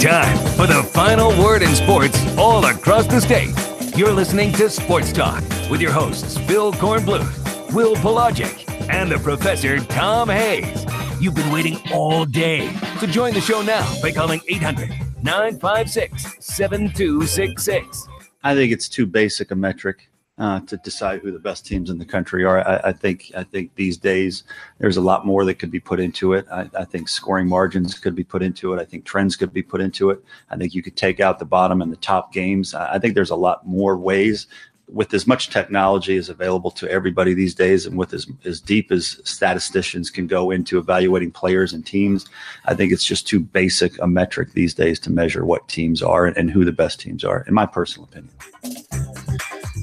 Time for the final word in sports all across the state. You're listening to Sports Talk with your hosts, Phil Kornbluth, Will Pelagic, and the Professor Tom Hayes. You've been waiting all day, so join the show now by calling 800-956-7266. I think it's too basic a metric to decide who the best teams in the country are. I think these days there's a lot more that could be put into it. I think scoring margins could be put into it. I think trends could be put into it. I think you could take out the bottom and the top games. I think there's a lot more ways. With as much technology as available to everybody these days, and with as deep as statisticians can go into evaluating players and teams, I think it's just too basic a metric these days to measure what teams are and who the best teams are, in my personal opinion.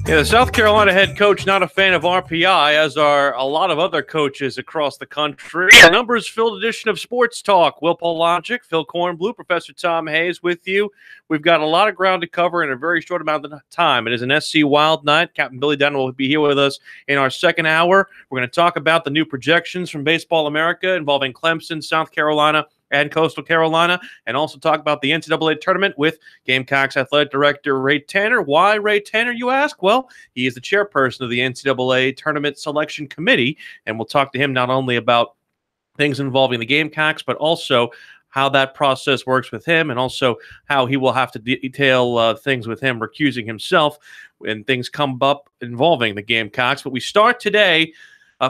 Yeah, the South Carolina head coach not a fan of RPI, as are a lot of other coaches across the country. The numbers-filled edition of Sports Talk. Will Pologic, Phil Kornblue, Professor Tom Hayes with you. We've got a lot of ground to cover in a very short amount of time. It is an SC Wild night. Captain Billy Dunn will be here with us in our second hour. We're going to talk about the new projections from Baseball America involving Clemson, South Carolina, and Coastal Carolina, and also talk about the NCAA tournament with Gamecocks Athletic Director Ray Tanner. Why Ray Tanner, you ask? Well, he is the chairperson of the NCAA Tournament Selection Committee, and we'll talk to him not only about things involving the Gamecocks, but also how that process works with him, and also how he will have to detail things with him recusing himself when things come up involving the Gamecocks. But we start today.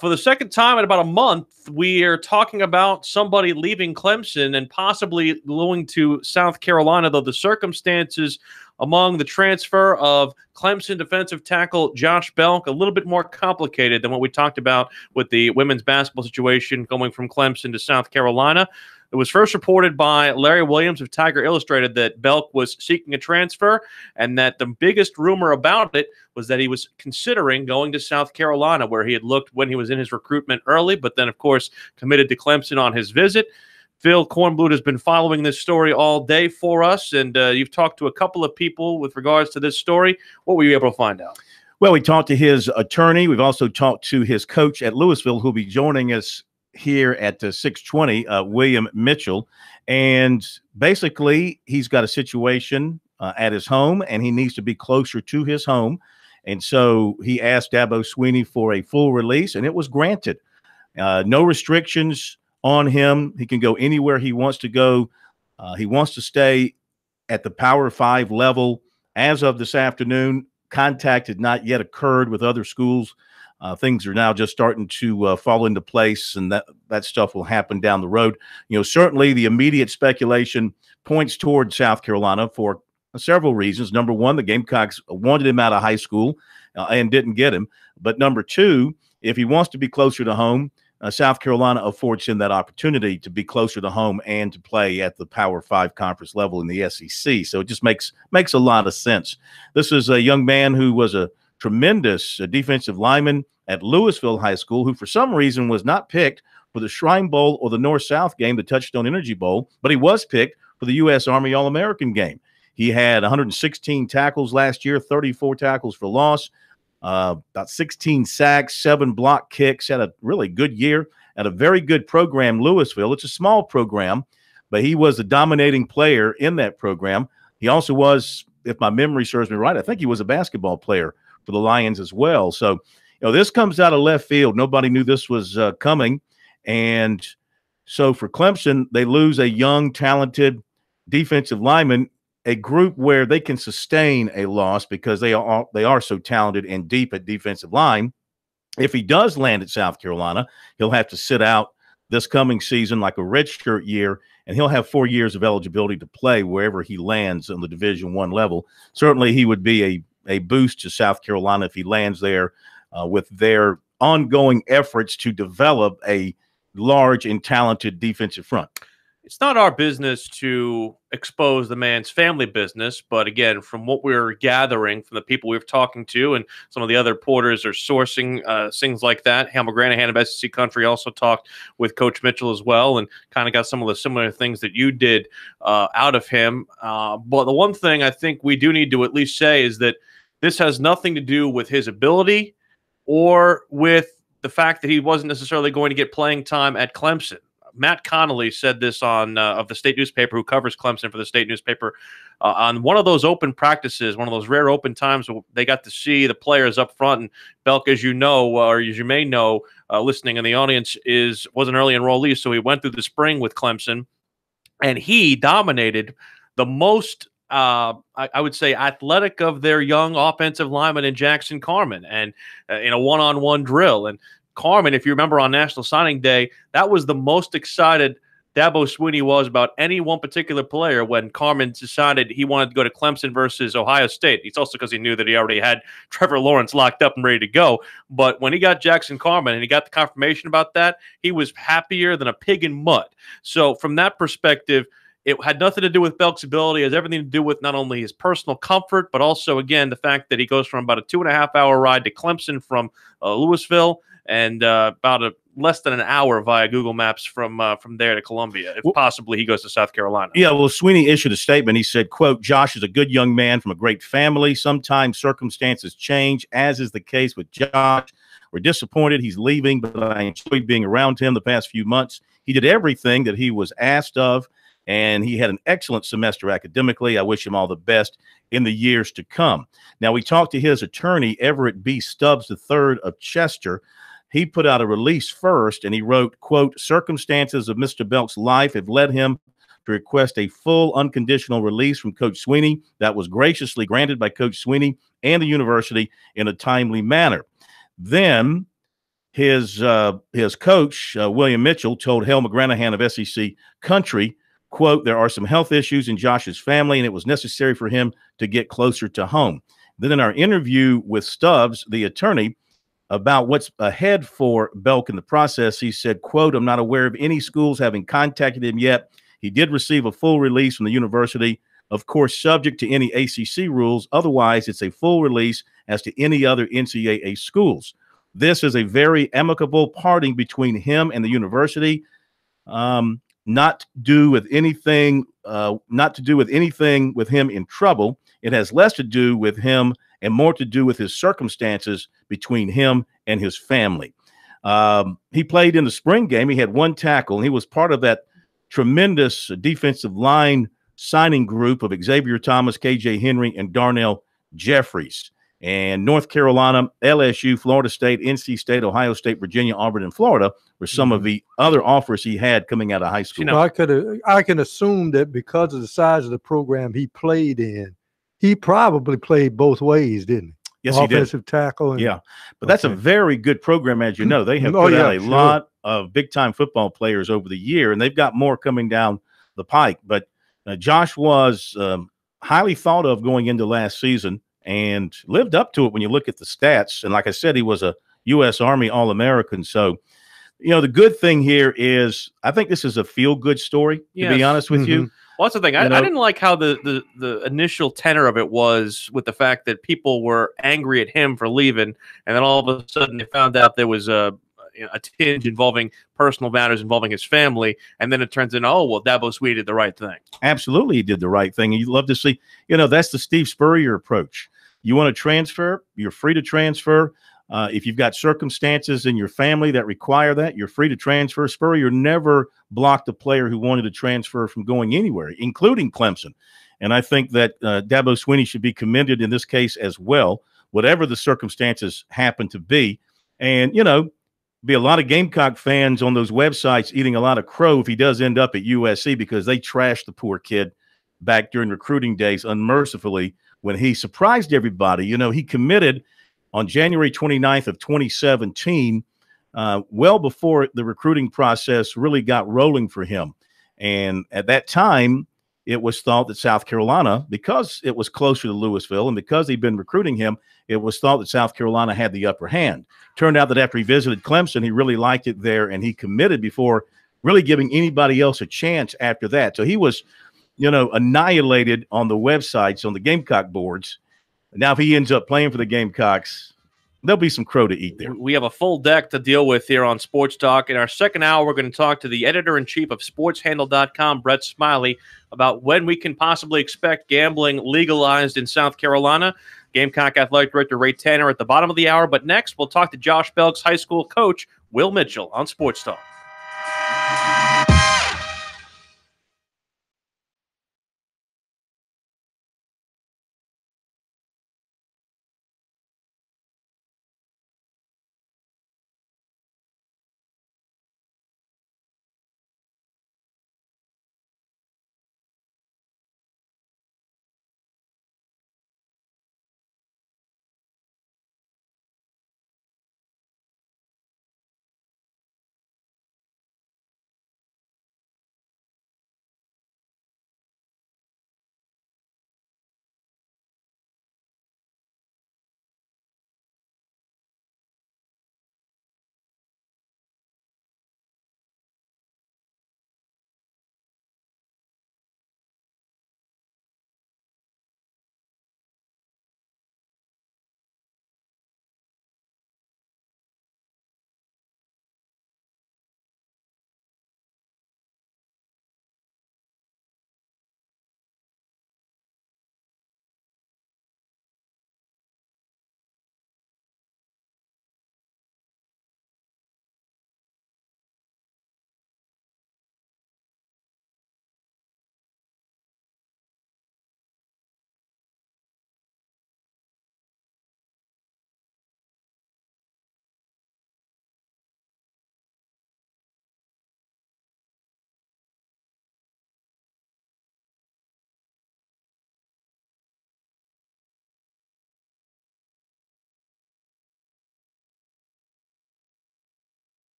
For the second time in about a month, we are talking about somebody leaving Clemson and possibly going to South Carolina, though the circumstances among the transfer of Clemson defensive tackle Josh Belk a little bit more complicated than what we talked about with the women's basketball situation going from Clemson to South Carolina. It was first reported by Larry Williams of Tiger Illustrated that Belk was seeking a transfer, and that the biggest rumor about it was that he was considering going to South Carolina, where he had looked when he was in his recruitment early, but then, of course, committed to Clemson on his visit. Phil Kornblue has been following this story all day for us, and you've talked to a couple of people with regards to this story. What were you able to find out? Well, we talked to his attorney. We've also talked to his coach at Louisville, who'll be joining us here at 6:20, William Mitchell. And basically, he's got a situation at his home, and he needs to be closer to his home. And so he asked Dabo Swinney for a full release, and it was granted. No restrictions on him. He can go anywhere he wants to go. He wants to stay at the Power 5 level. As of this afternoon, contact had not yet occurred with other schools. Things are now just starting to fall into place, and that stuff will happen down the road. You know, certainly the immediate speculation points toward South Carolina for several reasons. Number one, the Gamecocks wanted him out of high school and didn't get him. But number two, if he wants to be closer to home, South Carolina affords him that opportunity to be closer to home and to play at the Power 5 conference level in the SEC. So it just makes a lot of sense. This is a young man who was a tremendous defensive lineman at Louisville High School, who for some reason was not picked for the Shrine Bowl or the North-South game, the Touchstone Energy Bowl, but he was picked for the U.S. Army All-American game. He had 116 tackles last year, 34 tackles for loss, about 16 sacks, 7 block kicks, had a really good year at a very good program, Louisville. It's a small program, but he was a dominating player in that program. He also was, if my memory serves me right, I think he was a basketball player for the Lions as well. So, you know, this comes out of left field. Nobody knew this was coming. And so for Clemson, they lose a young, talented defensive lineman, a group where they can sustain a loss because they are so talented and deep at defensive line. If he does land at South Carolina, he'll have to sit out this coming season like a redshirt year, and he'll have 4 years of eligibility to play wherever he lands on the Division I level. Certainly he would be a boost to South Carolina if he lands there with their ongoing efforts to develop a large and talented defensive front. It's not our business to expose the man's family business, but again, from what we're gathering from the people we're talking to, and some of the other reporters are sourcing things like that. Hal McGranahan of SEC Country also talked with Coach Mitchell as well, and kind of got some of the similar things that you did out of him. But the one thing I think we do need to at least say is that this has nothing to do with his ability or with the fact that he wasn't necessarily going to get playing time at Clemson. Matt Connolly said this on of the state newspaper, who covers Clemson for the state newspaper, on one of those open practices, one of those rare open times where they got to see the players up front. And Belk, as you know, or as you may know, listening in the audience, was an early enrollee, so he went through the spring with Clemson, and he dominated the most, I would say, athletic of their young offensive linemen in Jackson Carman, and in a one-on-one drill. And Carman, if you remember on National Signing Day, that was the most excited Dabo Swinney was about any one particular player when Carman decided he wanted to go to Clemson versus Ohio State. It's also because he knew that he already had Trevor Lawrence locked up and ready to go. But when he got Jackson Carman and he got the confirmation about that, he was happier than a pig in mud. So from that perspective, it had nothing to do with Belk's ability. It has everything to do with not only his personal comfort, but also, again, the fact that he goes from about a 2.5-hour ride to Clemson from Louisville, and about less than an hour via Google Maps from there to Columbia. If possibly he goes to South Carolina. Yeah, well, Sweeney issued a statement. He said, quote, "Josh is a good young man from a great family. Sometimes circumstances change, as is the case with Josh. We're disappointed he's leaving, but I enjoyed being around him the past few months. He did everything that he was asked of, and he had an excellent semester academically. I wish him all the best in the years to come." Now, we talked to his attorney, Everett B. Stubbs III of Chester. He put out a release first, and he wrote, quote, "Circumstances of Mr. Belk's life have led him to request a full unconditional release from Coach Sweeney. That was graciously granted by Coach Sweeney and the university in a timely manner." Then his coach, William Mitchell, told Hale McGranahan of SEC Country, quote, "There are some health issues in Josh's family, and it was necessary for him to get closer to home." Then in our interview with Stubbs, the attorney, about what's ahead for Belk in the process, he said, quote, "I'm not aware of any schools having contacted him yet. He did receive a full release from the university, of course, subject to any ACC rules. Otherwise, it's a full release as to any other NCAA schools. This is a very amicable parting between him and the university, not to do with anything with him in trouble. It has less to do with him and more to do with his circumstances between him and his family." He played in the spring game. He had 1 tackle, and he was part of that tremendous defensive line signing group of Xavier Thomas, KJ Henry, and Darnell Jeffries. And North Carolina, LSU, Florida State, NC State, Ohio State, Virginia, Auburn, and Florida were some of the other offers he had coming out of high school. I can assume that because of the size of the program he played in, he probably played both ways, didn't he? Yes, he did. Offensive tackle. And, yeah, but that's a very good program, as you know. They have put out a lot of big-time football players over the year, and they've got more coming down the pike. But Josh was highly thought of going into last season and lived up to it when you look at the stats. And like I said, he was a U.S. Army All-American. So, the good thing here is I think this is a feel-good story, to be honest with you. Well, that's the thing. I didn't like how the initial tenor of it was, with the fact that people were angry at him for leaving, and then all of a sudden they found out there was a tinge involving personal matters involving his family, and then it turns into, oh, well, Dabo Sweet did the right thing. Absolutely, he did the right thing. You'd love to see, that's the Steve Spurrier approach. You want to transfer, you're free to transfer. If you've got circumstances in your family that require that, you're free to transfer. Spurrier never blocked a player who wanted to transfer from going anywhere, including Clemson. And I think that Dabo Swinney should be commended in this case as well, whatever the circumstances happen to be. And, be a lot of Gamecock fans on those websites eating a lot of crow if he does end up at USC, because they trashed the poor kid back during recruiting days unmercifully when he surprised everybody. He committed on January 29th of 2017, well before the recruiting process really got rolling for him. And at that time, it was thought that South Carolina, because it was closer to Louisville and because he'd been recruiting him, it was thought that South Carolina had the upper hand. Turned out that after he visited Clemson, he really liked it there, and he committed before really giving anybody else a chance after that. So he was, annihilated on the websites, on the Gamecock boards. Now, if he ends up playing for the Gamecocks, there'll be some crow to eat there. We have a full deck to deal with here on Sports Talk. In our second hour, we're going to talk to the editor-in-chief of SportsHandle.com, Brett Smiley, about when we can possibly expect gambling legalized in South Carolina. Gamecock Athletic Director Ray Tanner at the bottom of the hour. But next, we'll talk to Josh Belk's high school coach, Will Mitchell, on Sports Talk.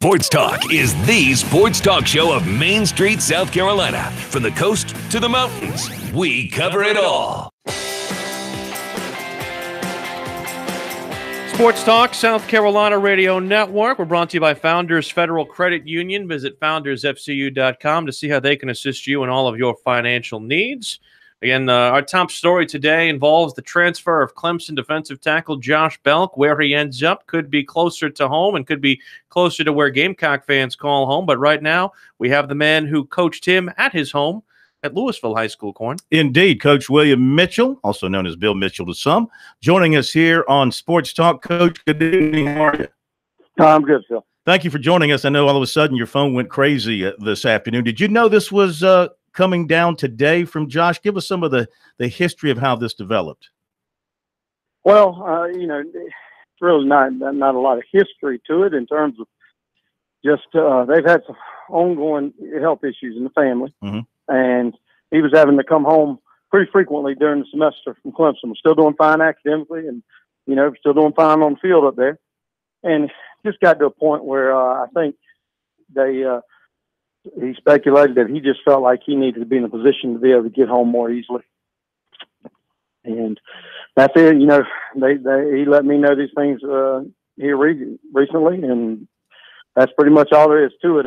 Sports Talk is the sports talk show of Main Street, South Carolina. From the coast to the mountains, we cover it all. Sports Talk, South Carolina Radio Network. We're brought to you by Founders Federal Credit Union. Visit foundersfcu.com to see how they can assist you in all of your financial needs. Again, our top story today involves the transfer of Clemson defensive tackle Josh Belk. Where he ends up could be closer to home and could be closer to where Gamecock fans call home. But right now, we have the man who coached him at his home at Louisville High School, Corn. Indeed, Coach William Mitchell, also known as Bill Mitchell to some, joining us here on Sports Talk. Coach, good evening. How are you? I'm good, Phil. Thank you for joining us. I know all of a sudden your phone went crazy this afternoon. Did you know this was coming down today from Josh? Give us some of the history of how this developed. Well, it's really not a lot of history to it in terms of just they've had some ongoing health issues in the family, and he was having to come home pretty frequently during the semester from Clemson. We're still doing fine academically, and still doing fine on the field up there, and just got to a point where I think he speculated that he just felt like he needed to be in a position to be able to get home more easily. And that's it. He let me know these things here recently, and that's pretty much all there is to it.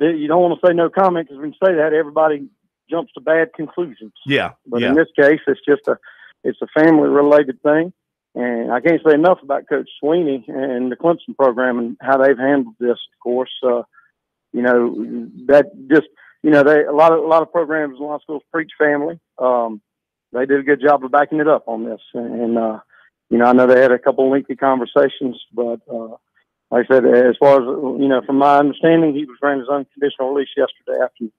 You don't want to say no comment, because when you say that, everybody jumps to bad conclusions. Yeah. But in this case, it's a family related thing. And I can't say enough about Coach Sweeney and the Clemson program and how they've handled this, of course. That just, a lot of programs, a lot of schools preach family. They did a good job of backing it up on this. And I know they had a couple lengthy conversations, but like I said, as far as, from my understanding, he was granted his unconditional release yesterday afternoon.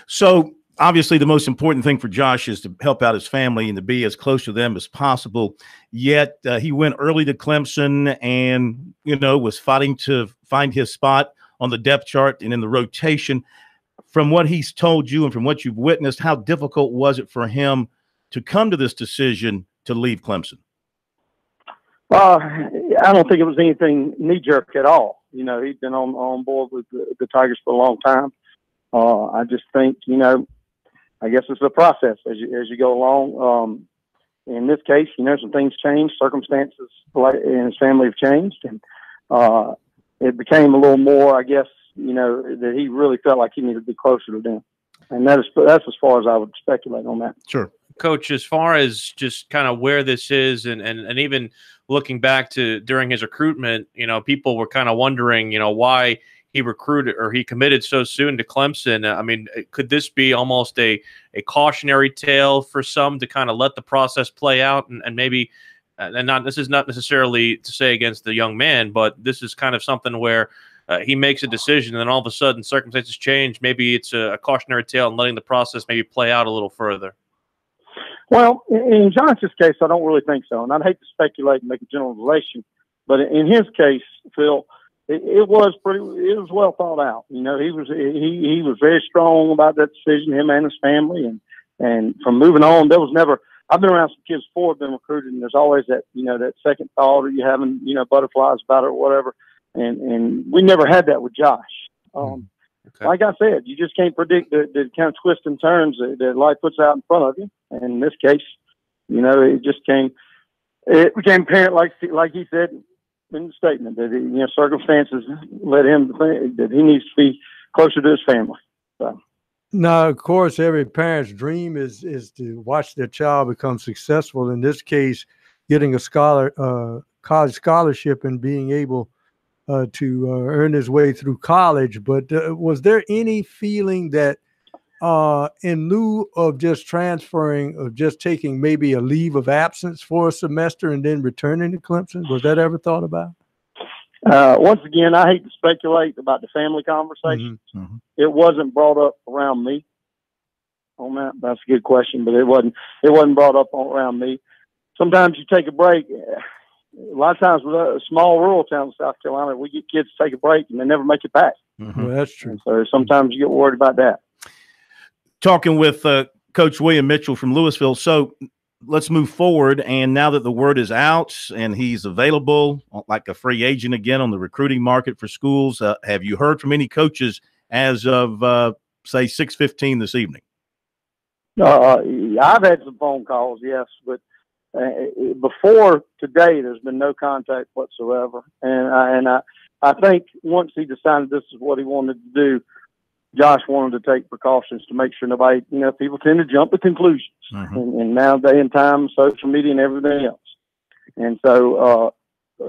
So obviously the most important thing for Josh is to help out his family and to be as close to them as possible. Yet he went early to Clemson and, was fighting to find his spot on the depth chart and in the rotation. From what he's told you and from what you've witnessed, how difficult was it for him to come to this decision to leave Clemson? I don't think it was anything knee-jerk at all. He'd been on board with the Tigers for a long time. I just think, I guess it's a process as you go along. In this case, some things changed, circumstances in his family have changed, and it became a little more, I guess, that he really felt like he needed to be closer to them. And that's as far as I would speculate on that. Sure. Coach, as far as just kind of where this is and even looking back to during his recruitment, people were kind of wondering, why he recruited or he committed so soon to Clemson. I mean, could this be almost a cautionary tale for some to kind of let the process play out and maybe this is not necessarily to say against the young man, but this is kind of something where he makes a decision and then all of a sudden circumstances change. Maybe it's a cautionary tale and letting the process maybe play out a little further. Well, in Johnson's case, I don't really think so. And I'd hate to speculate and make a generalization, but in his case, Phil, it was well thought out. He was very strong about that decision, him and his family. And from moving on, there was never, I've been around some kids before have been recruited, and there's always that, that second thought, or you having, butterflies about it or whatever. And we never had that with Josh. Okay. Like I said, you just can't predict the kind of twists and turns that life puts out in front of you. And in this case, it became apparent, like he said in the statement, that circumstances led him to think that he needs to be closer to his family. So. Now, of course, every parent's dream is to watch their child become successful. In this case, getting a college scholarship and being able to earn his way through college. But was there any feeling that in lieu of just transferring, of just taking maybe a leave of absence for a semester and then returning to Clemson, was that ever thought about? Once again, I hate to speculate about the family conversation. Mm-hmm. It wasn't brought up around me on that. That's a good question, but it wasn't brought up around me. Sometimes you take a break. A lot of times with a small rural town in South Carolina, we get kids to take a break and they never make it back. Mm-hmm. Well, that's true. And so sometimes you get worried about that. Talking with Coach William Mitchell from Louisville. So let's move forward. And now that the word is out and he's available like a free agent again on the recruiting market for schools, have you heard from any coaches as of, say, 6:15 this evening? I've had some phone calls, yes, but before today, there's been no contact whatsoever. And I think once he decided this is what he wanted to do, Josh wanted to take precautions to make sure nobody, people tend to jump to conclusions. And now day and time, social media and everything else. And so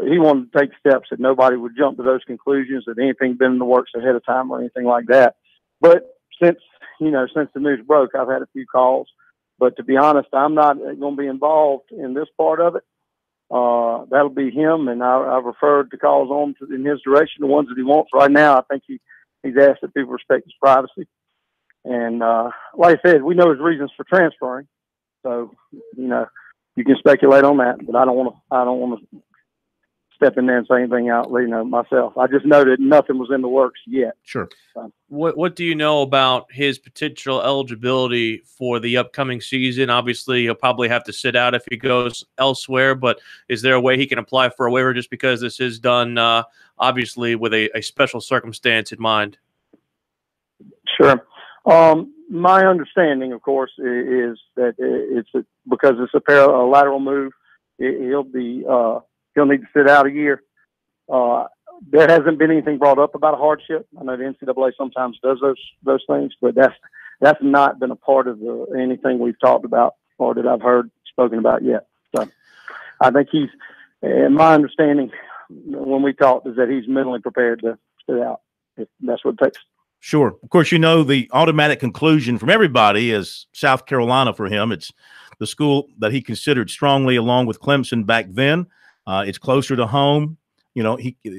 he wanted to take steps that nobody would jump to those conclusions, that anything been in the works ahead of time or anything like that. But since the news broke, I've had a few calls. But to be honest, I'm not going to be involved in this part of it. That'll be him, and I've referred the calls on in his direction, the ones that he wants. Right now, I think he's asked that people respect his privacy. And like I said, we know his reasons for transferring. So, you can speculate on that, but I don't want to step in there and say anything out, myself. I just know that nothing was in the works yet. Sure. So. What do you know about his potential eligibility for the upcoming season? Obviously, he'll probably have to sit out if he goes elsewhere, but is there a way he can apply for a waiver just because this is done, obviously, with a special circumstance in mind? Sure. My understanding, of course, is that because it's a lateral move, he'll need to sit out a year. There hasn't been anything brought up about a hardship. I know the NCAA sometimes does those things, but that's not been a part of anything we've talked about or that I've heard spoken about yet. So I think my understanding when we talked is that he's mentally prepared to sit out if that's what it takes. Sure. Of course, the automatic conclusion from everybody is South Carolina for him. It's the school that he considered strongly along with Clemson back then. It's closer to home.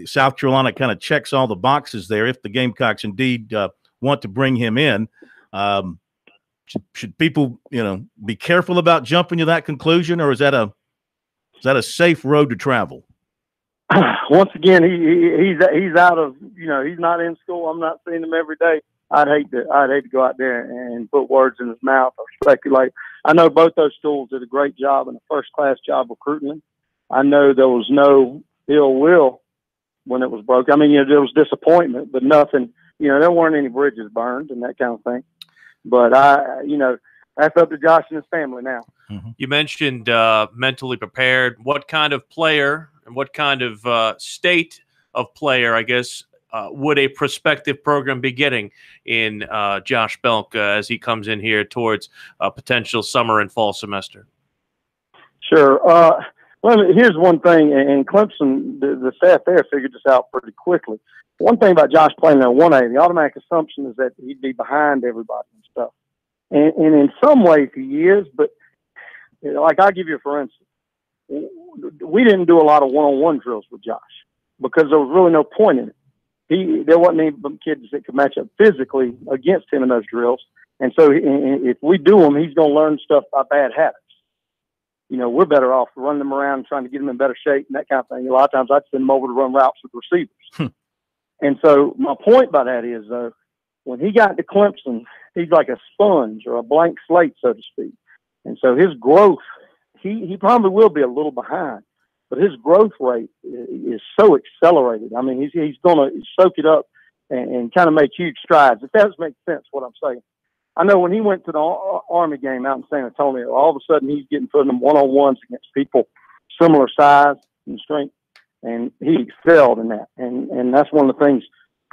South Carolina kind of checks all the boxes there if the Gamecocks indeed want to bring him in. Should people, be careful about jumping to that conclusion, or is that a safe road to travel? Once again, he's out of, he's not in school. I'm not seeing him every day. I'd hate to go out there and put words in his mouth or speculate. I know both those schools did a great job and a first-class job recruiting him. I know there was no ill will when it was broke. I mean, there was disappointment, but nothing, there weren't any bridges burned and that kind of thing. But that's up to Josh and his family now. You mentioned mentally prepared. What kind of player and what kind of state of player, I guess, would a prospective program be getting in Josh Belk as he comes in here towards a potential summer and fall semester? Sure. Well, here's one thing, and Clemson, the staff there figured this out pretty quickly. One thing about Josh playing there 1A, the automatic assumption is that he'd be behind everybody and stuff. And in some ways he is, but like I'll give you for instance, we didn't do a lot of one-on-one drills with Josh because there was really no point in it. There wasn't any kids that could match up physically against him in those drills. And so if we do them, he's going to learn stuff by bad habits. We're better off running them around and trying to get them in better shape and that kind of thing. A lot of times I'd send them over to run routes with receivers. And so my point by that is, when he got to Clemson, he's like a sponge or a blank slate, so to speak. And so his growth, he probably will be a little behind, but his growth rate is so accelerated. I mean, he's going to soak it up and kind of make huge strides. If that does make sense, what I'm saying. I know when he went to the Army game out in San Antonio, all of a sudden he's getting put in one-on-ones against people similar size and strength, and he excelled in that. And that's one of the things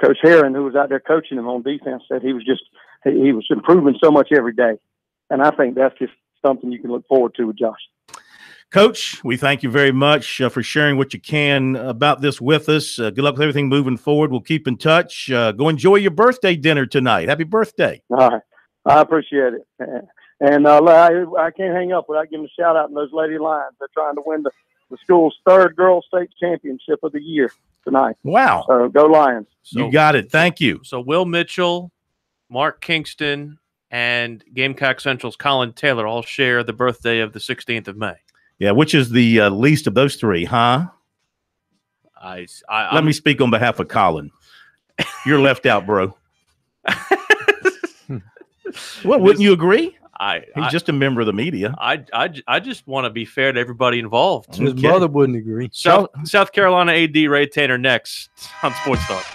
Coach Herron, who was out there coaching him on defense, said he was improving so much every day. And I think that's just something you can look forward to with Josh. Coach, we thank you very much for sharing what you can about this with us. Good luck with everything moving forward. We'll keep in touch. Go enjoy your birthday dinner tonight. Happy birthday. All right. I appreciate it. And I can't hang up without giving a shout out to those Lady Lions. They're trying to win the school's third girls state championship of the year tonight. Wow. So go Lions. You got it. Thank you. So Will Mitchell, Mark Kingston, and Gamecock Central's Colin Taylor all share the birthday of the 16th of May. Yeah, which is the least of those three, huh? Let me speak on behalf of Colin. You're left out, bro. Well, wouldn't you agree? He's just a member of the media. I just want to be fair to everybody involved. His mother wouldn't agree. South Carolina AD Ray Tanner next on Sports Talk.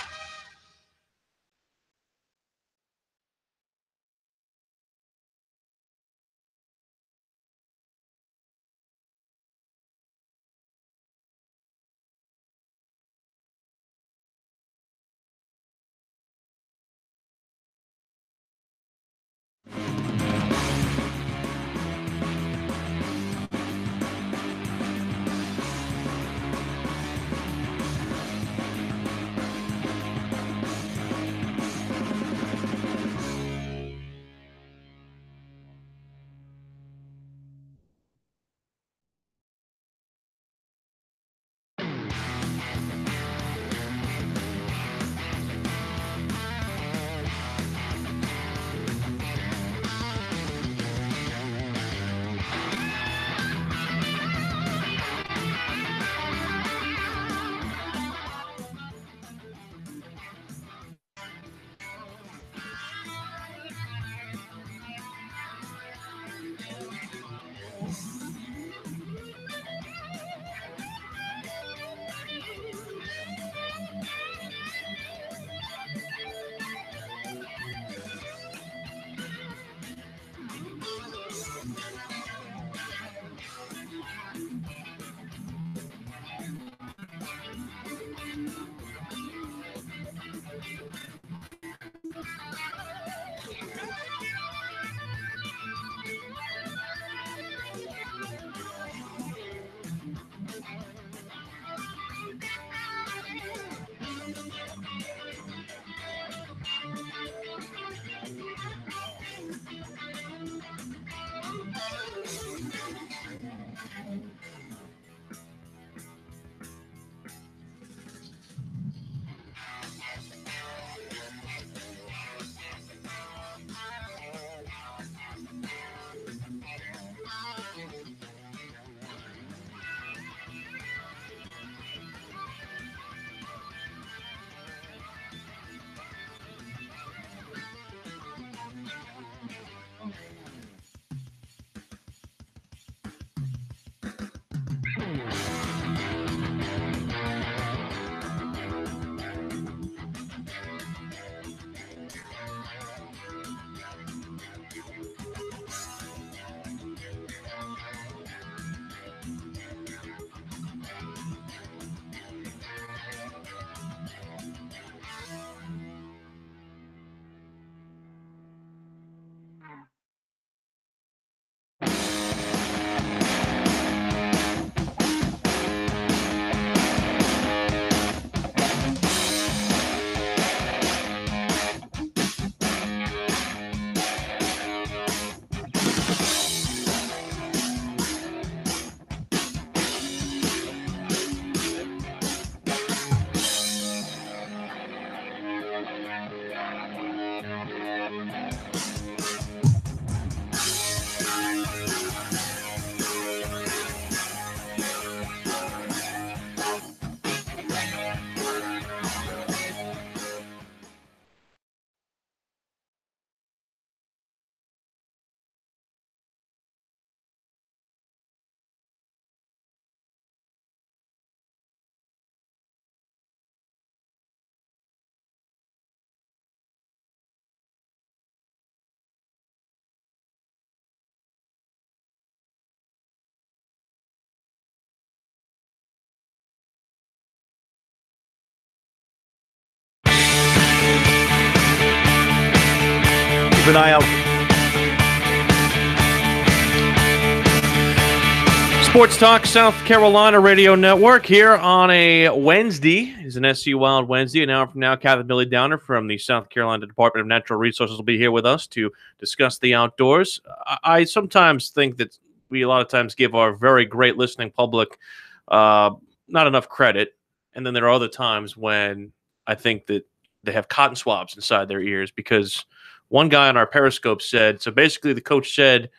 Keep an eye out. Sports Talk South Carolina Radio Network here on a Wednesday. It's an SC Wild Wednesday. An hour from now, Captain Billy Downer from the South Carolina Department of Natural Resources will be here with us to discuss the outdoors. I sometimes think that we a lot of times give our very great listening public not enough credit. And then there are other times when I think that they have cotton swabs inside their ears, because one guy on our Periscope said, so basically the coach said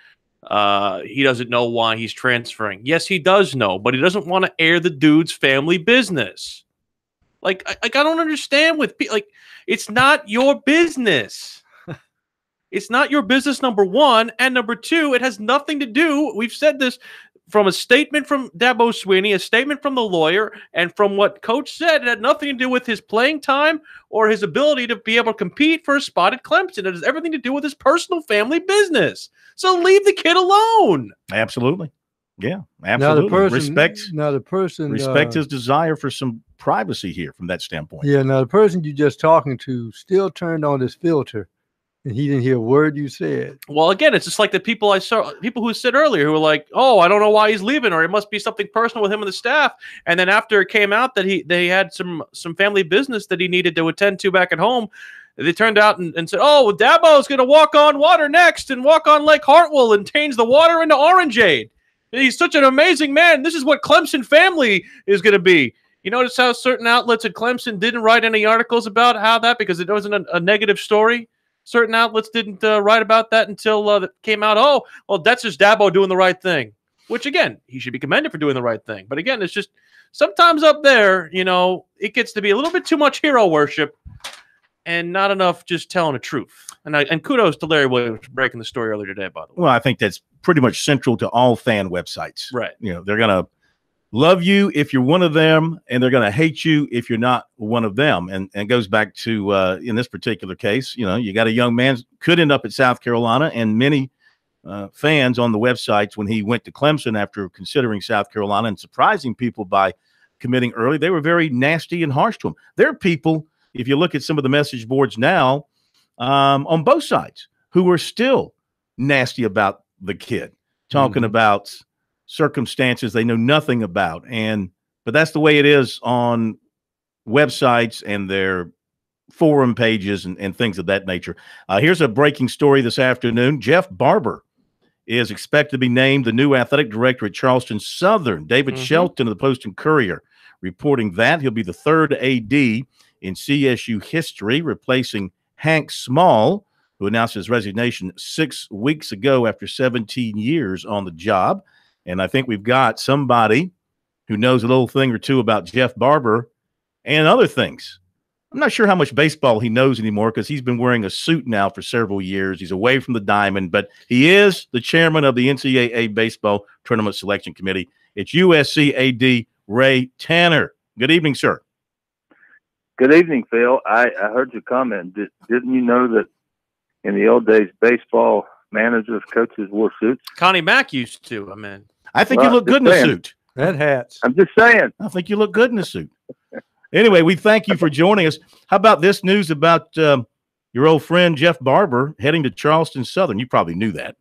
he doesn't know why he's transferring. Yes, he does know, but he doesn't want to air the dude's family business. Like I don't understand with people. Like, it's not your business. It's not your business, number one. And number two, it has nothing to do, we've said this, from a statement from Dabo Swinney, a statement from the lawyer, and from what Coach said, it had nothing to do with his playing time or his ability to be able to compete for a spot at Clemson. It has everything to do with his personal family business. So leave the kid alone. Absolutely. Yeah, absolutely. Respect his desire for some privacy here from that standpoint. Yeah, now the person you just talking to still turned on his filter, and he didn't hear a word you said. Well, again, it's just like the people I saw, people who said earlier, who were like, "Oh, I don't know why he's leaving, or it must be something personal with him and the staff." And then after it came out that they had some family business that he needed to attend to back at home, they turned out and said, "Oh, well, Dabo's going to walk on water next and walk on Lake Hartwell and change the water into orangeade. He's such an amazing man. This is what Clemson family is going to be." You notice how certain outlets at Clemson didn't write any articles about how that, because it wasn't a negative story. Certain outlets didn't write about that until it came out. Oh, well, that's just Dabo doing the right thing, which, again, he should be commended for doing the right thing. But, again, it's just sometimes up there, it gets to be a little bit too much hero worship and not enough just telling the truth. And kudos to Larry Williams for breaking the story earlier today, by the way. Well, I think that's pretty much central to all fan websites. Right. They're going to love you if you're one of them, and they're going to hate you if you're not one of them. And goes back to, in this particular case, you got a young man could end up at South Carolina, and many fans on the websites, when he went to Clemson after considering South Carolina and surprising people by committing early, they were very nasty and harsh to him. There are people, if you look at some of the message boards now, on both sides, who are still nasty about the kid, talking about circumstances they know nothing about. But that's the way it is on websites and their forum pages and things of that nature. Here's a breaking story this afternoon. Jeff Barber is expected to be named the new athletic director at Charleston Southern. David Shelton of the Post and Courier reporting that he'll be the third AD in CSU history, replacing Hank Small, who announced his resignation 6 weeks ago after 17 years on the job. And I think we've got somebody who knows a little thing or two about Jeff Barber and other things. I'm not sure how much baseball he knows anymore, because he's been wearing a suit now for several years. He's away from the diamond, but he is the chairman of the NCAA Baseball Tournament Selection Committee. It's USC AD Ray Tanner. Good evening, sir. Good evening, Phil. I heard your comment. Didn't you know that in the old days, baseball managers, coaches wore suits? Connie Mack used to. I think you look good in a suit. And hats. I'm just saying. I think you look good in a suit. Anyway, we thank you for joining us. How about this news about your old friend Jeff Barber heading to Charleston Southern? You probably knew that.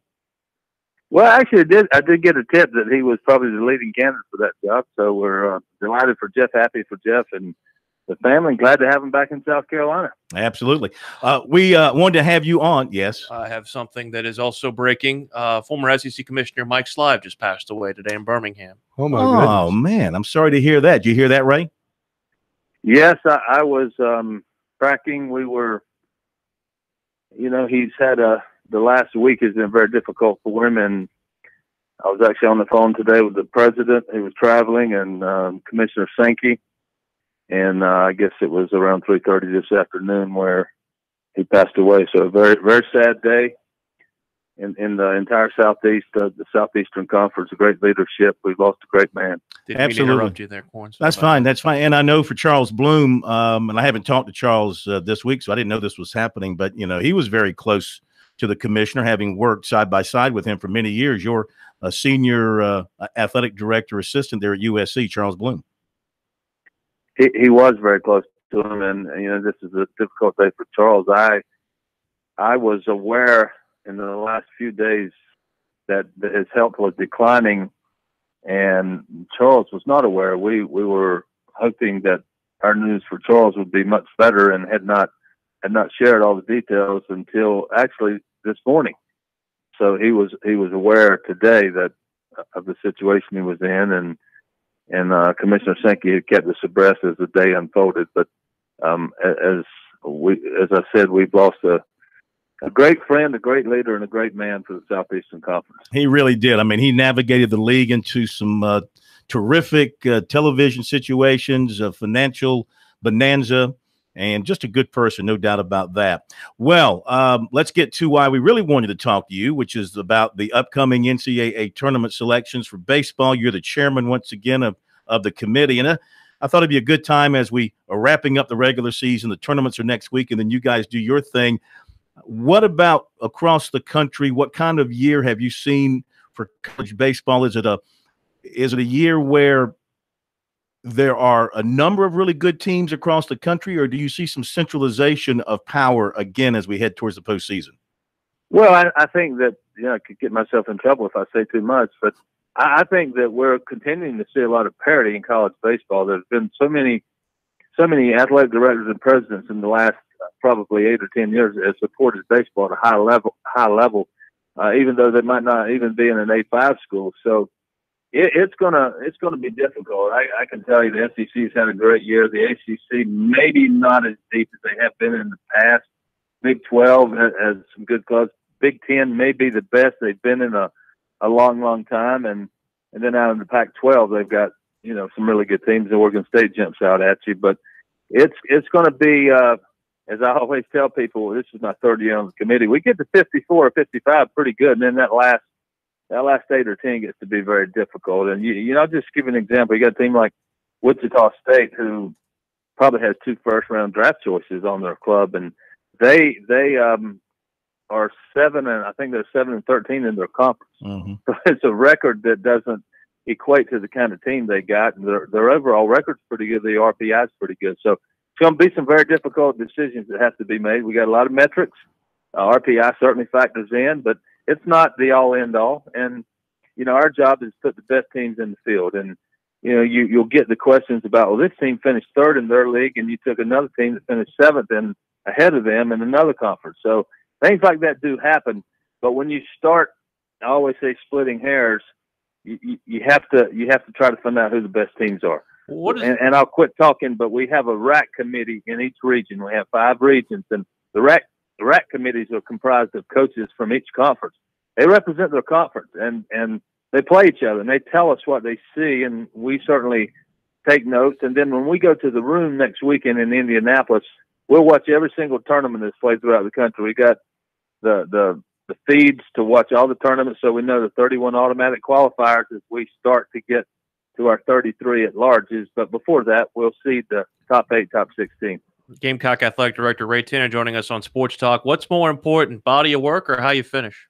Well, actually, I did get a tip that he was probably the leading candidate for that job. So we're delighted for Jeff, happy for Jeff and the family. Glad to have him back in South Carolina. Absolutely. We wanted to have you on. Yes. I have something that is also breaking. Former SEC Commissioner Mike Slive just passed away today in Birmingham. Oh, my goodness. Oh, man. I'm sorry to hear that. Did you hear that, Ray? Yes, I was tracking. We were, he's had the last week has been very difficult for him. And I was actually on the phone today with the president who was traveling, and Commissioner Sankey. And I guess it was around 3:30 this afternoon where he passed away. So a very, very sad day in the entire Southeast, the Southeastern Conference. A great leadership. We've lost a great man. Didn't mean to interrupt you there, Corn. That's fine. That's fine. And I know for Charles Bloom, and I haven't talked to Charles this week, so I didn't know this was happening. But, he was very close to the commissioner, having worked side by side with him for many years. You're a senior athletic director assistant there at USC, Charles Bloom. He was very close to him, and this is a difficult day for Charles. I was aware in the last few days that his health was declining, and Charles was not aware. We were hoping that our news for Charles would be much better, and had not shared all the details until actually this morning. So he was aware today that of the situation he was in, and Commissioner Sankey had kept us abreast as the day unfolded. But as I said, we've lost a great friend, a great leader, and a great man for the Southeastern Conference. He really did. He navigated the league into some terrific television situations, financial bonanza, and just a good person, no doubt about that. Well, let's get to why we really wanted to talk to you, which is about the upcoming NCAA tournament selections for baseball. You're the chairman once again of the committee, and I thought it'd be a good time as we are wrapping up the regular season. The tournaments are next week, and then you guys do your thing. What about across the country? What kind of year have you seen for college baseball? Is it a year where there are a number of really good teams across the country, or do you see some centralization of power again as we head towards the postseason? Well, I think that, I could get myself in trouble if I say too much, but I think that we're continuing to see a lot of parity in college baseball. There's been so many athletic directors and presidents in the last probably 8 or 10 years that have supported baseball at a high level, even though they might not even be in an A5 school. So it's gonna be difficult. I can tell you the SEC's had a great year. The ACC maybe not as deep as they have been in the past. Big 12 has some good clubs. Big 10 may be the best they've been in a long time, and then out in the Pac-12 they've got some really good teams. And Oregon State jumps out at you, but it's going to be as I always tell people. This is my third year on the committee. We get to 54 or 55 pretty good, and then that last 8 or 10 gets to be very difficult. And I'll just give you an example. You got a team like Wichita State who probably has 2 first-round draft choices on their club, and they are 7 and I think they're 7-13 in their conference. Mm-hmm. So it's a record that doesn't equate to the kind of team they got, and their overall record's pretty good. The RPI is pretty good. So it's going to be some very difficult decisions that have to be made. We got a lot of metrics. RPI certainly factors in, but it's not the all end all. And our job is to put the best teams in the field. And you'll get the questions about, well, this team finished 3rd in their league, and you took another team that finished 7th and ahead of them in another conference. So things like that do happen. But when you start, I always say, splitting hairs, you have to try to find out who the best teams are. And I'll quit talking, but we have a RAC committee in each region. We have 5 regions, and the RAC committees are comprised of coaches from each conference. They represent their conference, and they play each other, and they tell us what they see, and we certainly take notes. And then when we go to the room next weekend in Indianapolis, we'll watch every single tournament that's played throughout the country. We got the feeds to watch all the tournaments, so we know the 31 automatic qualifiers as we start to get to our 33 at larges. But before that, we'll see the top 8, top 16. Gamecock Athletic Director Ray Tanner joining us on Sports Talk. What's more important, body of work or how you finish?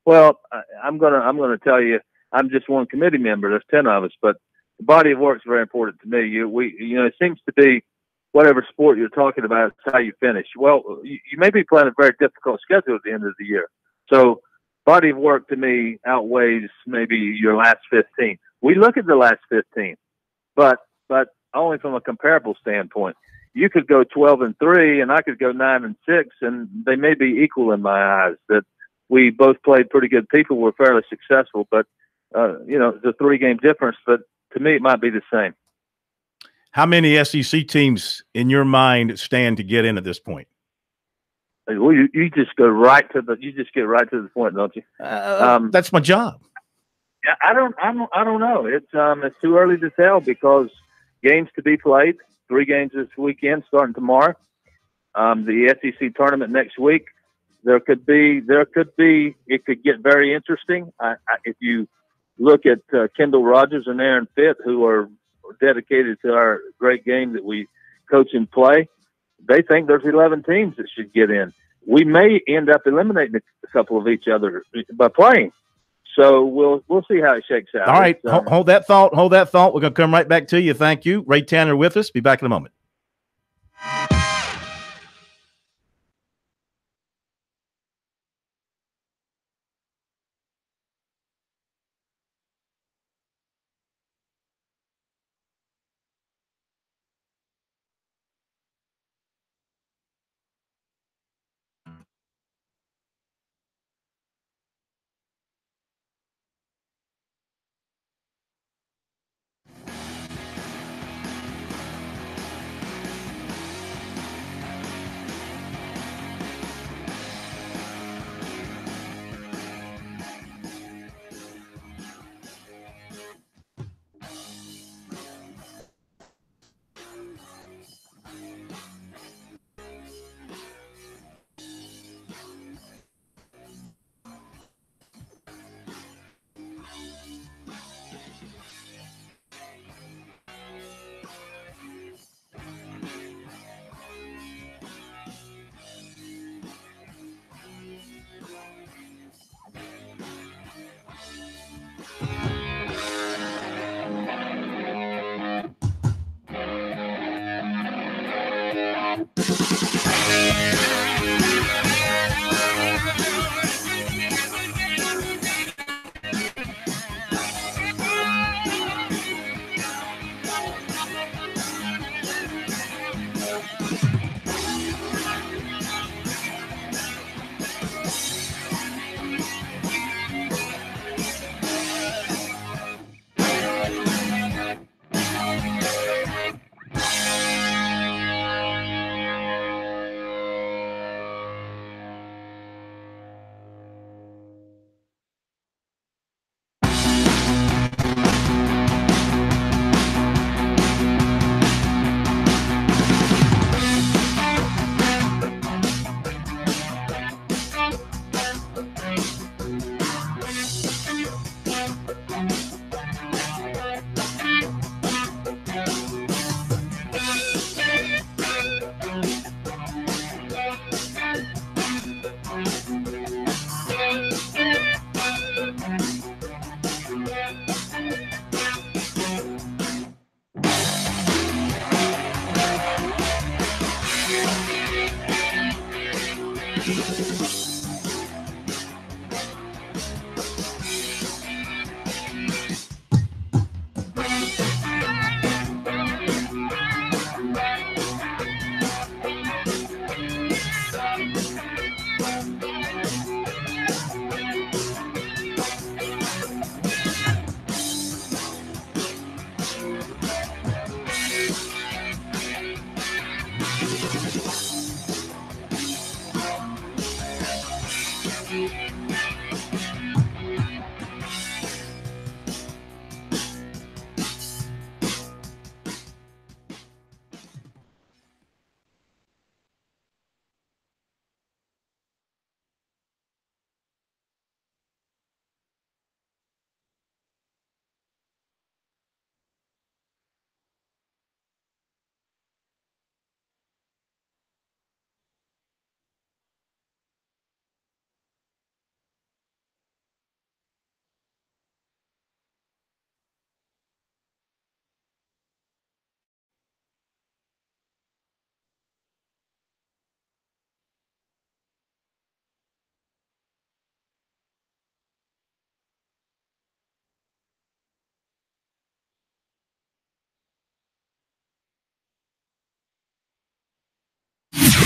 Well, I'm gonna tell you, I'm just one committee member. There's 10 of us, but the body of work is very important to me. It seems to be whatever sport you're talking about, it's how you finish. Well, you may be playing a very difficult schedule at the end of the year. So body of work to me outweighs maybe your last 15. We look at the last 15, but only from a comparable standpoint. You could go 12-3 and I could go 9-6, and they may be equal in my eyes. That we both played pretty good people. We're fairly successful, but it's a 3-game difference, but to me, it might be the same. How many SEC teams in your mind stand to get in at this point? Well, you just go right to the point, don't you? That's my job. I don't know. It's too early to tell because games to be played. 3 games this weekend, starting tomorrow. The SEC tournament next week. It could get very interesting. If you look at Kendall Rogers and Aaron Fitt, who are dedicated to our great game that we coach and play, they think there's 11 teams that should get in. We may end up eliminating a couple of each other by playing. So we'll see how it shakes out. All right, hold that thought. We're going to come right back to you. Thank you. Ray Tanner with us. Be back in a moment.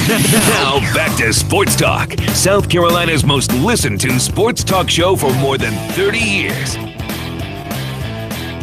Now back to Sports Talk, South Carolina's most listened to sports talk show for more than 30 years.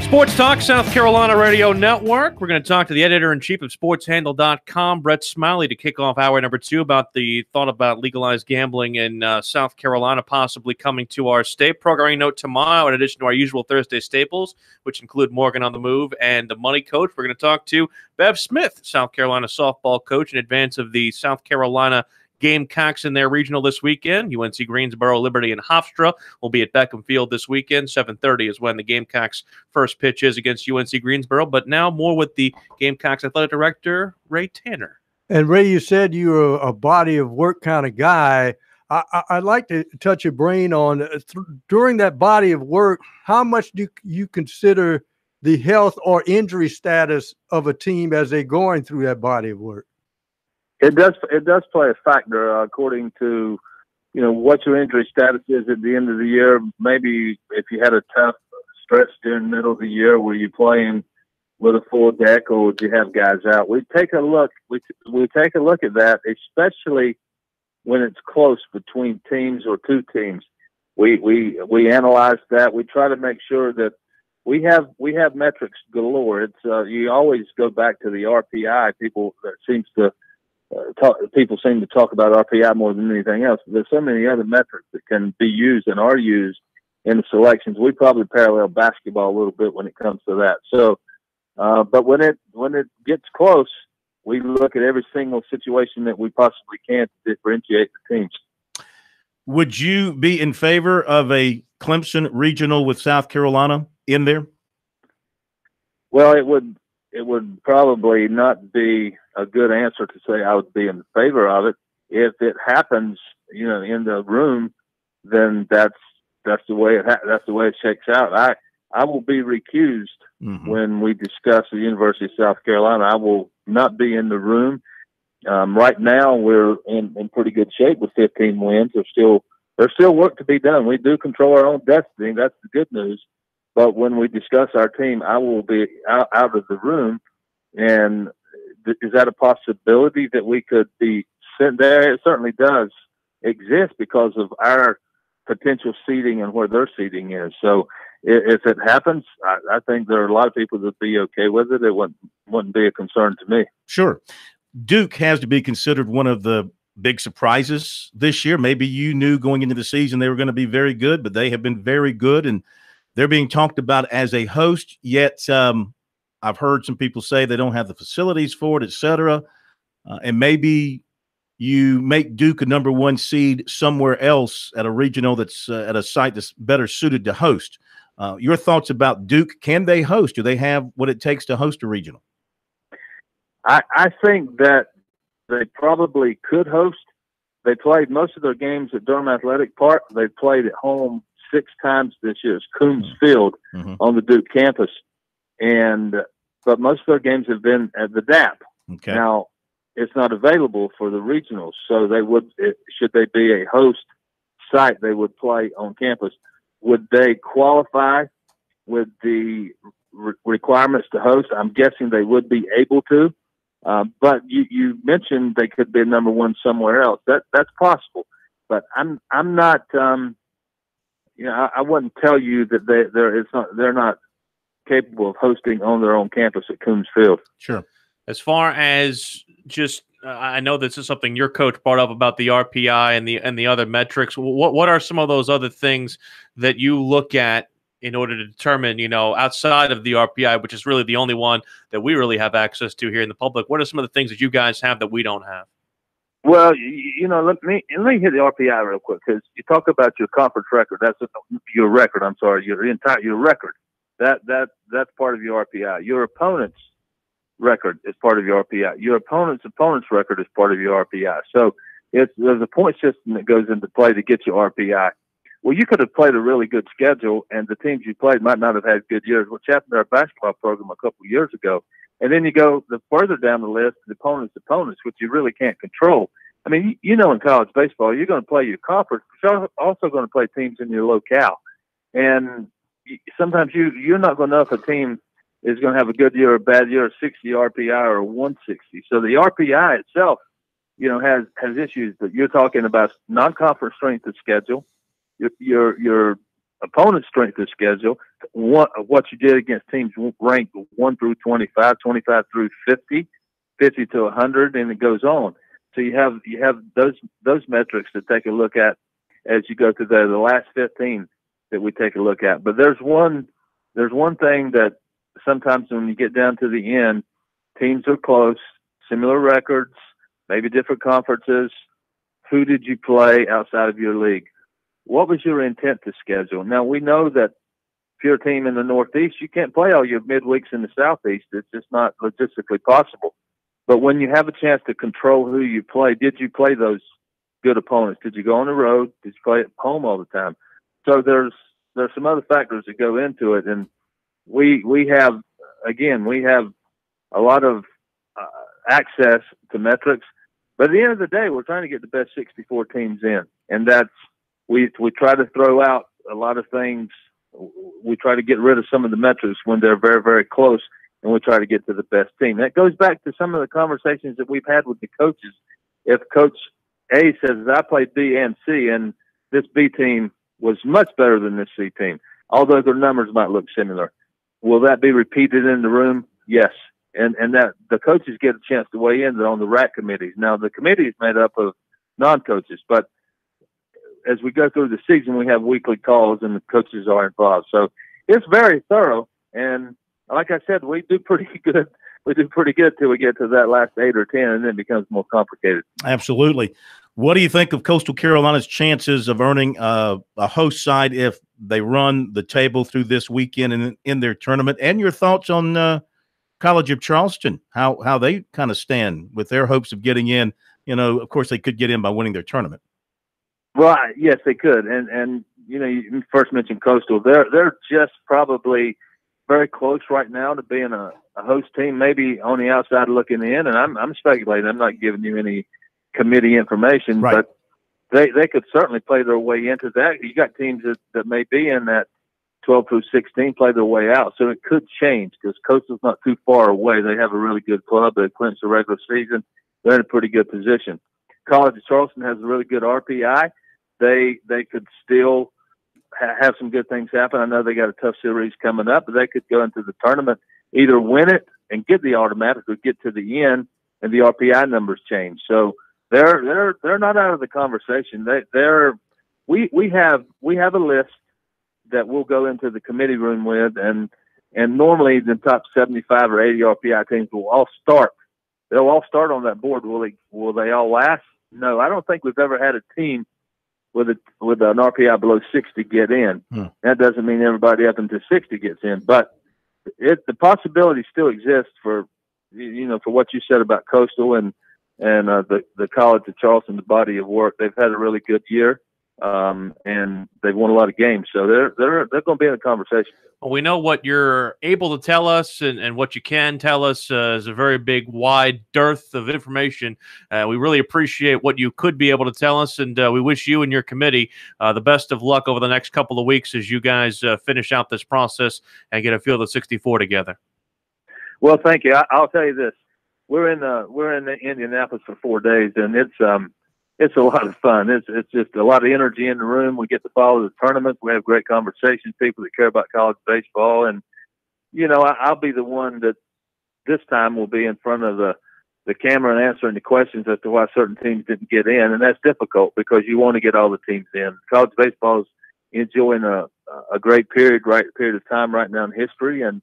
Sports Talk, South Carolina Radio Network. We're going to talk to the editor-in-chief of SportsHandle.com, Brett Smiley, to kick off hour number 2 about the thought about legalized gambling in South Carolina possibly coming to our state. Programming note tomorrow, in addition to our usual Thursday staples, which include Morgan on the Move and the Money Coach. We're going to talk to Bev Smith, South Carolina softball coach, in advance of the South Carolina Gamecocks in their regional this weekend. UNC Greensboro, Liberty, and Hofstra will be at Beckham Field this weekend. 7:30 is when the Gamecocks' first pitch is against UNC Greensboro. But now more with the Gamecocks athletic director, Ray Tanner. And Ray, you said you were a body of work kind of guy. I'd like to touch your brain on during that body of work, how much do you consider the health or injury status of a team as they're going through that body of work? It does play a factor according to, what your injury status is at the end of the year. Maybe if you had a tough stretch during the middle of the year, were you playing with a full deck or would you have guys out? We take a look. We take a look at that, especially when it's close between teams or two teams. We analyze that. We try to make sure that we have metrics galore. It's you always go back to the RPI. People seem to talk about RPI more than anything else. There's so many other metrics that can be used and are used in the selections. We probably parallel basketball a little bit when it comes to that. So, but when it gets close, we look at every single situation that we possibly can to differentiate the teams. Would you be in favor of a Clemson regional with South Carolina in there? Well, it would probably not be a good answer to say I would be in favor of it. If it happens, in the room, then that's the way it shakes out. I will be recused when we discuss the University of South Carolina. I will not be in the room. Right now, we're in pretty good shape with 15 wins. There's still work to be done. We do control our own destiny. That's the good news. But when we discuss our team, I will be out of the room. And is that a possibility that we could be sitting there? It certainly does exist because of our potential seating and where their seating is. So if it happens, I think there are a lot of people that would be okay with it. It wouldn't be a concern to me. Sure. Duke has to be considered one of the big surprises this year. Maybe you knew going into the season they were going to be very good, but they have been very good, and they're being talked about as a host, yet I've heard some people say they don't have the facilities for it, et cetera. And maybe you make Duke a #1 seed somewhere else at a regional that's at a site that's better suited to host. Your thoughts about Duke? Can they host? Do they have what it takes to host a regional? I think that they probably could host. They played most of their games at Durham Athletic Park. They played at home 6 times this year. It's Coombs Field on the Duke campus. But most of their games have been at the DAP. Okay. Now, it's not available for the regionals. So they would, should they be a host site, they would play on campus. Would they qualify with the requirements to host? I'm guessing they would be able to. But you mentioned they could be number one somewhere else. That's possible. But I'm not. I wouldn't tell you that they're not capable of hosting on their own campus at Coombs Field. Sure. As far as just, I know this is something your coach brought up about the RPI and the other metrics. What are some of those other things that you look at in order to determine, outside of the RPI, which is really the only one that we really have access to here in the public? What are some of the things that you guys have that we don't have? Well, let me hit the RPI real quick, because you talk about your conference record. That's your record. I'm sorry, your record. That's part of your RPI. Your opponent's record is part of your RPI. Your opponent's record is part of your RPI. So there's a point system that goes into play to get your RPI. Well, you could have played a really good schedule, and the teams you played might not have had good years, which happened to our basketball program a couple of years ago. And then you go the further down the list, the opponents, which you really can't control. I mean, in college baseball, you're going to play your conference, but you're also going to play teams in your locale. And sometimes you're not going to know if a team is going to have a good year or a bad year, a 60 RPI or a 160. So the RPI itself, has issues, but you're talking about non-conference strength of schedule, your opponent's strength of schedule, what you did against teams ranked 1 through 25, 25 through 50, 50 to 100, and it goes on. So you have those metrics to take a look at as you go through the last 15 that we take a look at. But there's one thing that sometimes when you get down to the end, teams are close, similar records, maybe different conferences. Who did you play outside of your league? What was your intent to schedule? Now, we know that if you're a team in the Northeast, you can't play all your midweeks in the Southeast. It's just not logistically possible. But when you have a chance to control who you play, did you play those good opponents? Did you go on the road? Did you play at home all the time? So there's some other factors that go into it. And we have a lot of access to metrics. But at the end of the day, we're trying to get the best 64 teams in. And that's, we try to throw out a lot of things. We try to get rid of some of the metrics when they're very, very close, and we try to get to the best team. That goes back to some of the conversations that we've had with the coaches. If Coach A says, I played B and C, and this B team was much better than this C team, although their numbers might look similar, will that be repeated in the room? Yes. And that the coaches get a chance to weigh in on the RAC committees. Now, the committee is made up of non-coaches, but as we go through the season, we have weekly calls and the coaches are involved. So it's very thorough. And like I said, we do pretty good. We do pretty good till we get to that last 8 or 10, and then it becomes more complicated. Absolutely. What do you think of Coastal Carolina's chances of earning a host side if they run the table through this weekend in their tournament? And your thoughts on College of Charleston, how they kind of stand with their hopes of getting in? Of course, they could get in by winning their tournament. Well, yes, they could. And you first mentioned Coastal. They're just probably very close right now to being a host team, maybe on the outside looking in. And I'm speculating. I'm not giving you any committee information, right. But they could certainly play their way into that. You got teams that may be in that 12 through 16 play their way out. So it could change because Coastal's not too far away. They have a really good club. They clinched the regular season. They're in a pretty good position. College of Charleston has a really good RPI. They could still have some good things happen. I know they got a tough series coming up, but they could go into the tournament, either win it and get the automatic, or get to the end and the RPI numbers change. So they're not out of the conversation. We have a list that we'll go into the committee room with, and normally the top 75 or 80 RPI teams will all start. They'll all start on that board. Will they all last? No, I don't think we've ever had a team with an RPI below 60 get in. That doesn't mean everybody up into 60 gets in, but the possibility still exists for what you said about Coastal and the College of Charleston, the body of work. They've had a really good year. and they've won a lot of games. So they're going to be in the conversation. Well, we know what you're able to tell us and what you can tell us is a very big, wide dearth of information. We really appreciate what you could be able to tell us, and we wish you and your committee the best of luck over the next couple of weeks as you guys finish out this process and get a field of 64 together. Well, thank you. I'll tell you this: we're in Indianapolis for 4 days, and it's a lot of fun. It's just a lot of energy in the room. We get to follow the tournament. We have great conversations, people that care about college baseball. And, you know, I'll be the one that this time will be in front of the camera and answering the questions as to why certain teams didn't get in. And that's difficult because you want to get all the teams in. College baseball is enjoying a great period of time right now in history. And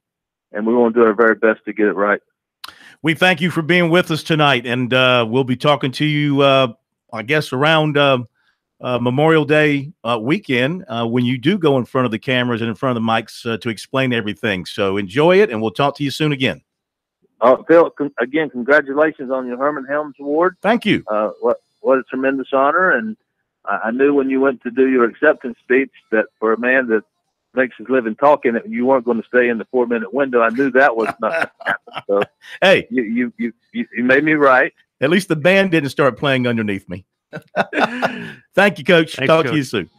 we want to do our very best to get it right. We thank you for being with us tonight. And we'll be talking to you, I guess, around Memorial Day weekend when you do go in front of the cameras and in front of the mics to explain everything. So enjoy it, and we'll talk to you soon again. Phil, again, congratulations on your Herman Helms Award. Thank you. What a tremendous honor. And I knew when you went to do your acceptance speech that for a man that makes his living talking, you weren't going to stay in the 4-minute window. I knew that was not going to happen. So hey, you made me right. At least the band didn't start playing underneath me. Thank you, Coach. Thanks, Talk Coach. to you soon.